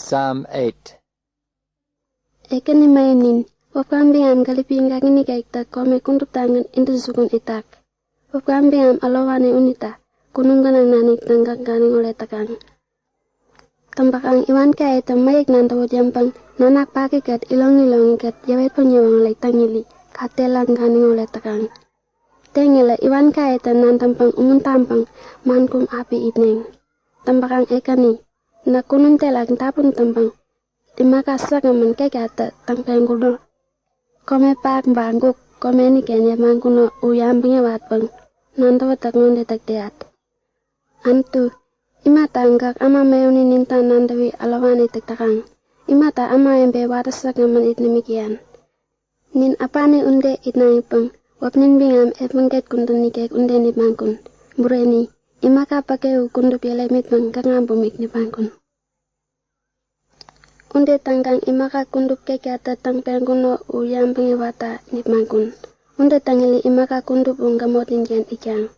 Psalm 8. Ekeni mainin, wapkambingam kalipinga kini kaikta kome kundup tangan intu sukun itak. Wapkambingam alawane unita, kununggan ang nanik tanggang kaning oleh takang. Tampak ang iwan kaya ito mayik nantawo jampang, nanak pakikat ilong ikat yawet penyewang oleh tangili, katelang kaning oleh takang. Tengela iwan kaya ito nantampang tampang, mankum api itneng. Tampak ang ekani, na kunun telang tapun tampang. Ima kasa kaman kekata tangpeng kuno. Kome pak bangkuk kome ni kenya mangkuno uyambingnya watpeng. Nanto watak ngonde tak teat. Antu ima tanggak ama meuni ninta nandawi alawani tak takang. Ima ta ama embe watasa kaman it nemikian. Nin apane unde it naipeng. Wapnin bingam epengket kuntun nikek unde ni bangkun. Bureni ima kapake ukundu pialemit bang kangampumik ni bangkun. Unde tanggang imaka kundup kekata tangpeng kuno uyam pengewata nipmangkun. Unde tangili imaka kundup unggamotin jan ikyang.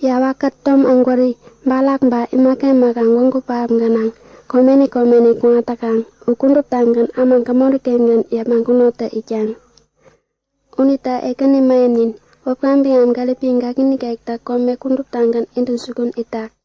Ya wakat tom anggori balak ba imaka makang wongku paham ganang. Komeni kungatakang ukundup tanggan amang kamori kengan ya mangkuno te ikyang. Unita ekeni mainin wapkambingam kalipinga kini kaikta kome kundup tanggan intu sukun itak.